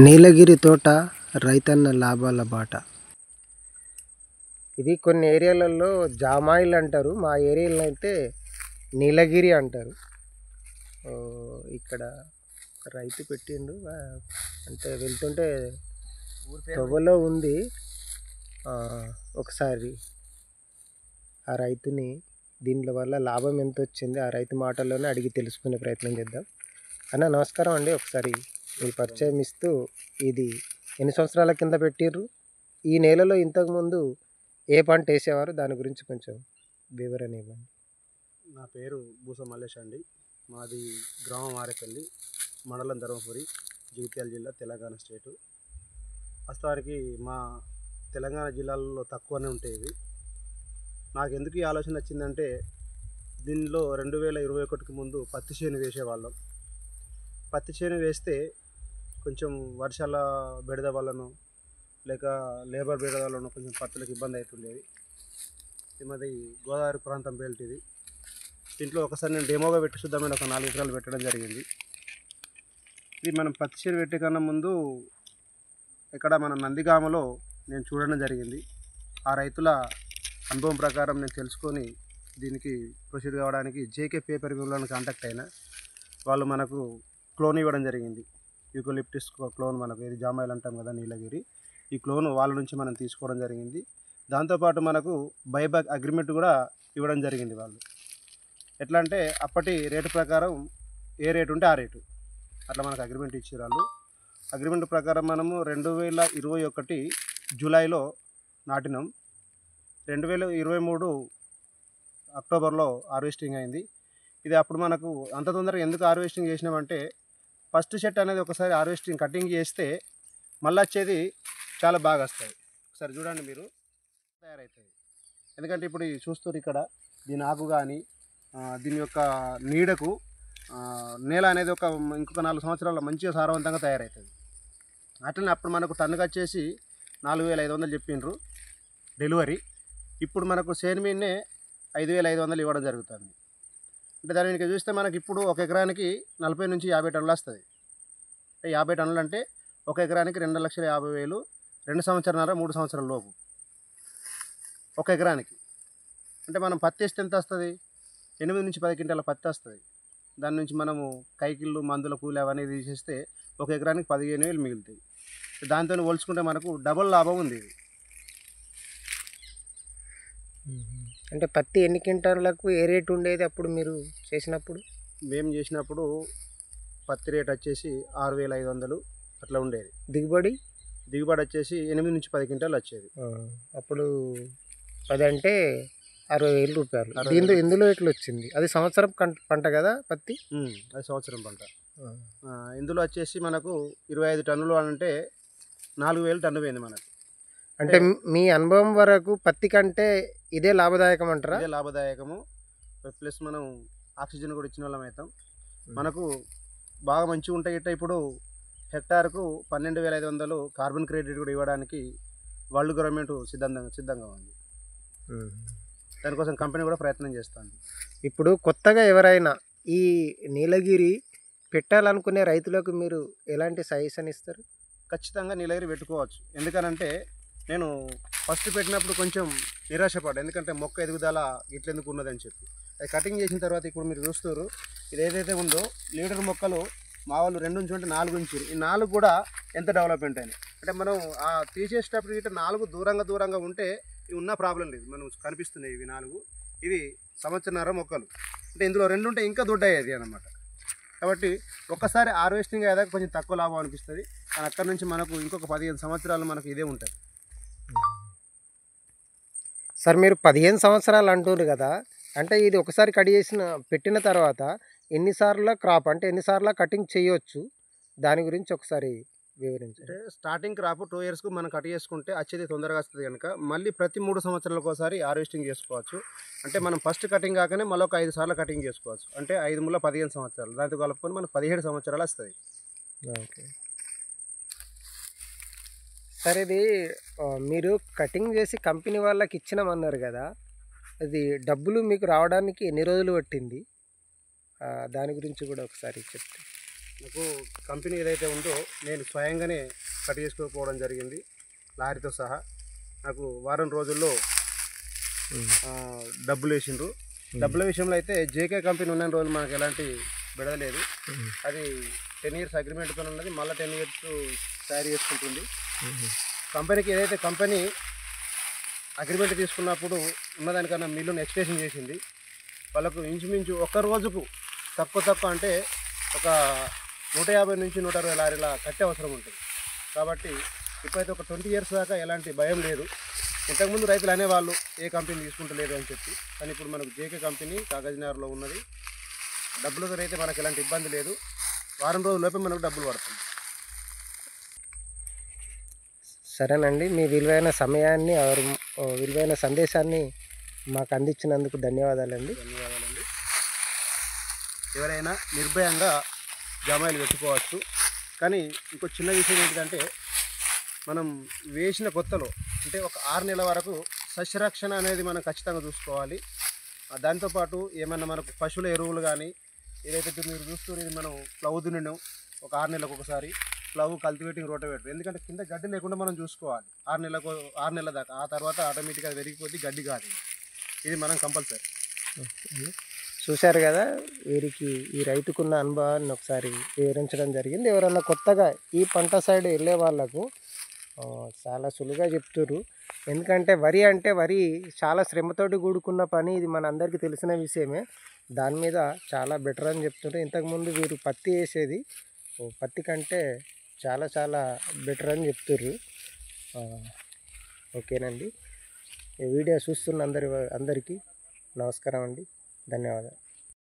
నీలగిరి తోట రైతన్న లాభాల బాట. ఇవి కొన్ని ఏరియాలలో జామాయిల్ అంటారు, మా ఏరియాలో అయితే నీలగిరి అంటారు. ఇక్కడ రైతు పెట్టిండు, అంటే వెళ్తుంటే తొవ్వలో ఉంది. ఒకసారి ఆ రైతుని దీనిల వల్ల లాభం ఎంత వచ్చింది ఆ రైతు మాటల్లోనే అడిగి తెలుసుకునే ప్రయత్నం చేద్దాం. అన్న నమస్కారం అండి. ఒకసారి మీ పరిచయం ఇస్తూ, ఇది ఎన్ని సంవత్సరాల కింద పెట్టిర్రు, ఈ నేలలో ఇంతకుముందు ఏ పంట వేసేవారు, దాని గురించి కొంచెం వివరణ ఇవ్వండి. నా పేరు బూస మల్లేష్ అండి. మాది గ్రామం ఆరేపల్లి, మండలం ధర్మపురి, జగిత్యాల జిల్లా, తెలంగాణ స్టేటు. వాస్తవానికి మా తెలంగాణ జిల్లాలలో తక్కువనే ఉంటాయి ఇవి. నాకు ఎందుకు ఈ ఆలోచన వచ్చిందంటే, దీనిలో 2021కి ముందు పత్తి చేను వేసేవాళ్ళం. పత్తి చేను వేస్తే కొంచెం వర్షాల బెడద వల్లనో లేక లేబర్ బెడద వల్లనో కొంచెం పత్తులకు ఇబ్బంది అవుతుండేది. ఇది మాది గోదావరి ప్రాంతం బెల్ట్. ఇది దీంట్లో ఒకసారి నేను డెమోగా పెట్టి చూద్దామని ఒక 4 ఎకరాలు పెట్టడం జరిగింది. ఇది మనం పత్తి చేను పెట్టే కన్నా ముందు ఇక్కడ మన నందిగామలో నేను చూడడం జరిగింది. ఆ రైతుల అనుభవం ప్రకారం నేను తెలుసుకొని దీనికి ప్రొసీడ్ కావడానికి జేకే పేపర్ మిల్లను కాంటాక్ట్ అయినా. వాళ్ళు మనకు క్లోన్ ఇవ్వడం జరిగింది. యూకలిప్టిస్ క్లోన్, మనకు ఇది జామాయిల్ అంటాం కదా, నీలగిరి. ఈ క్లోన్ వాళ్ళ నుంచి మనం తీసుకోవడం జరిగింది. దాంతోపాటు మనకు బైబ్యాక్ అగ్రిమెంట్ కూడా ఇవ్వడం జరిగింది. వాళ్ళు ఎట్లా అంటే, అప్పటి రేటు ప్రకారం ఏ రేటు ఉంటే ఆ రేటు అట్లా మనకు అగ్రిమెంట్ ఇచ్చారు వాళ్ళు. అగ్రిమెంట్ ప్రకారం మనము 2021 జూలైలో నాటినాం. 2023 అక్టోబర్లో హార్వెస్టింగ్ అయింది. ఇది అప్పుడు మనకు అంత తొందరగా ఎందుకు హార్వెస్టింగ్ చేసినామంటే, ఫస్ట్ సెట్ అనేది ఒకసారి హార్వెస్టింగ్ కటింగ్ చేస్తే మళ్ళీ వచ్చేది చాలా బాగా వస్తాయి. ఒకసారి చూడండి మీరు, తయారవుతుంది. ఎందుకంటే ఇప్పుడు చూస్తారు ఇక్కడ దీని ఆకు కానీ దీని యొక్క నీడకు నేల అనేది ఇంకొక 4 సంవత్సరాల మంచిగా సారవంతంగా తయారవుతుంది. అట్లనే అప్పుడు మనకు టన్నుగా వచ్చేసి 4500 చెప్పిండ్రు డెలివరీ. ఇప్పుడు మనకు సేను మీదనే 5500 ఇవ్వడం జరుగుతుంది. అంటే దానికి చూస్తే మనకి ఇప్పుడు ఒక ఎకరానికి 40 నుంచి 50 టన్నులు వస్తుంది. అంటే 50 టన్నులు అంటే ఒక ఎకరానికి 2,50,000, 2 సంవత్సరాల 3 సంవత్సరాల లోపు ఒక ఎకరానికి. అంటే మనం పత్తి వేస్తే ఎంత వస్తుంది? 8 నుంచి 10 క్వింటాల పత్తి వస్తుంది. దాని నుంచి మనము కైకిళ్ళు, మందుల కూలి అవన్నీ తీసేస్తే ఒక ఎకరానికి 15,000 మిగులుతాయి. దాంతో పోల్చుకుంటే మనకు డబుల్ లాభం ఉంది. అంటే పత్తి ఎన్ని క్వింటాలకు ఏ రేటు ఉండేది అప్పుడు మీరు చేసినప్పుడు? మేము చేసినప్పుడు పత్తి రేట్ వచ్చేసి 6,500 అట్లా ఉండేది. దిగుబడి వచ్చేసి 8 నుంచి 10 క్వింటాలు వచ్చేది. అప్పుడు 10 అంటే 60,000 రూపాయలు. ఇందులో ఎట్లా వచ్చింది? అది సంవత్సరం పంట కదా పత్తి? అది సంవత్సరం పంట. ఇందులో వచ్చేసి మనకు 25 టన్నులు అంటే 4,000 టన్ను పోయింది మనకు. అంటే మీ అనుభవం వరకు పత్తి కంటే ఇదే లాభదాయకం అంటారా? ఇదే లాభదాయకము. ప్లస్ మనం ఆక్సిజన్ కూడా ఇచ్చిన వాళ్ళం అవుతాం. మనకు బాగా మంచిగా ఉంటాయి. ఇప్పుడు హెక్టార్కు 12,500 కార్బన్ క్రెడిట్ కూడా ఇవ్వడానికి వరల్డ్ గవర్నమెంట్ సిద్ధంగా ఉంది. దానికోసం కంపెనీ కూడా ప్రయత్నం చేస్తుంది. ఇప్పుడు కొత్తగా ఎవరైనా ఈ నీలగిరి పెట్టాలనుకునే రైతులకు మీరు ఎలాంటి సజెషన్ ఇస్తారు? ఖచ్చితంగా నీలగిరి పెట్టుకోవచ్చు. ఎందుకనంటే, నేను ఫస్ట్ పెట్టినప్పుడు కొంచెం నిరాశపడ్డా. ఎందుకంటే మొక్క ఎదుగుదల ఇట్లెందుకు ఉన్నదని చెప్పి. అది కటింగ్ చేసిన తర్వాత ఇప్పుడు మీరు చూస్తారు, ఇది ఏదైతే ఉందో లీటర్ మొక్కలు మా వాళ్ళు 2 నుంచి 4 ఉంచారు. ఈ 4 కూడా ఎంత డెవలప్మెంట్ అయినాయి. అంటే మనం తీసేసేటప్పుడు ఇట్లా 4 దూరంగా ఉంటే ఇవి ఉన్న ప్రాబ్లం లేదు. మనం కనిపిస్తున్నాయి ఇవి 4. ఇవి సంవత్సరన్నర మొక్కలు. అంటే ఇందులో 2 ఉంటే ఇంకా దొడ్డయ్యేది అన్నమాట. కాబట్టి ఒక్కసారి హార్వెస్టింగ్ అయ్యేదాకా కొంచెం తక్కువ లాభం అనిపిస్తుంది. కానీ అక్కడ నుంచి మనకు ఇంకొక 15 సంవత్సరాలు మనకు ఇదే ఉంటుంది. సార్, మీరు 15 సంవత్సరాలు అంటున్నారు కదా, అంటే ఇది ఒకసారి పెట్టిన తర్వాత ఎన్నిసార్లు క్రాప్, అంటే ఎన్నిసార్లు కటింగ్ చేయొచ్చు, దాని గురించి ఒకసారి వివరించండి. అంటే స్టార్టింగ్ క్రాప్ 2 ఇయర్స్కు మనం కట్ చేసుకుంటే వచ్చేది తొందరగా వస్తుంది కనుక మళ్ళీ ప్రతి 3 సంవత్సరాలకు ఒకసారి హార్వెస్టింగ్ చేసుకోవచ్చు. అంటే మనం ఫస్ట్ కటింగ్ కాకనే మళ్ళీ ఒక 5 సార్లు కటింగ్ చేసుకోవచ్చు. అంటే 5 ముళ్ళ 15 సంవత్సరాలు, దాంతో కలుపుకొని మనకు 17 సంవత్సరాలు వస్తుంది. ఓకే సార్, ఇది మీరు కటింగ్ చేసి కంపెనీ వాళ్ళకి ఇచ్చినామన్నారు కదా, అది డబ్బులు మీకు రావడానికి ఎన్ని రోజులు పట్టింది? దాని గురించి కూడా ఒకసారి చెప్తే. నాకు కంపెనీ ఏదైతే ఉందో నేను స్వయంగానే కట్ చేసుకోకపోవడం జరిగింది, లారీతో సహా. నాకు వారం రోజుల్లో డబ్బులు వేసిండ్రు. డబ్బుల విషయంలో అయితే జేకే కంపెనీ ఉన్న రోజులు మనకు ఎలాంటి బెడలేదు. అది 10 years అగ్రిమెంట్తో ఉన్నది, మళ్ళీ 10 years తయారు చేసుకుంటుంది. కంపెనీకి ఏదైతే కంపెనీ అగ్రిమెంట్ తీసుకున్నప్పుడు ఉన్నదానికన్నా మిల్లును ఎక్స్టెన్షన్ చేసింది. వాళ్ళకు ఇంచుమించు ఒక్క రోజుకు తక్కువ అంటే ఒక 150 నుంచి 160 లారీల కట్టే అవసరం ఉంటుంది. కాబట్టి ఇప్పుడైతే ఒక 20 years దాకా ఎలాంటి భయం లేదు. ఇంతకుముందు రైతులు అనేవాళ్ళు ఏ కంపెనీ తీసుకుంటలేదు అని చెప్పి, కానీ ఇప్పుడు మనకు జేకే కంపెనీ కాగజ్నగర్లో ఉన్నది. డబ్బులతో అయితే మనకు ఎలాంటి ఇబ్బంది లేదు. వారం రోజుల్లోపే మనకు డబ్బులు పడుతుంది. సరేనండి, మీ విలువైన సమయాన్ని విలువైన సందేశాన్ని మాకు అందించినందుకు ధన్యవాదాలండి. ధన్యవాదాలండి. ఎవరైనా నిర్భయంగా జమాయిలు పెట్టుకోవచ్చు. కానీ ఇంకో చిన్న విషయం ఏంటంటే, మనం వేసిన కొత్తలో అంటే ఒక 6 నెలల వరకు సస్యరక్షణ అనేది మనం ఖచ్చితంగా చూసుకోవాలి. దాంతోపాటు ఏమన్నా మనకు పశువుల ఎరువులు కానీ ఏదైతే మీరు చూస్తున్నారు, ఇది మనం ప్లవ్ దున్నడం ఒక 6 నెలలకు ఒకసారి, ప్లవ్ కల్టివేటింగ్ రోటవేటర్. ఎందుకంటే కింద గడ్డి లేకుండా మనం చూసుకోవాలి 6 నెలల దాకా. ఆ తర్వాత ఆటోమేటిక్గా అది పెరిగిపోతే గడ్డి కాదు. ఇది మనం కంపల్సరీ. చూశారు కదా, వీరికి ఈ రైతుకున్న అనుభవాన్ని ఒకసారి వివరించడం జరిగింది. ఎవరన్నా కొత్తగా ఈ పంట సైడ్ వెళ్ళే వాళ్ళకు చాలా సులువుగా చెప్తున్నారు. ఎందుకంటే వరి చాలా శ్రమతోటి కూడుకున్న పని. ఇది మన అందరికీ తెలిసిన విషయమే. దాని మీద చాలా బెటర్ అని చెప్తుంటే, ఇంతకుముందు వీరు పత్తి వేసేది పత్తి కంటే చాలా బెటర్ అని చెప్తుర్రు. ఓకేనండి, ఈ వీడియో చూస్తున్న అందరికీ నమస్కారం అండి. ధన్యవాదాలు.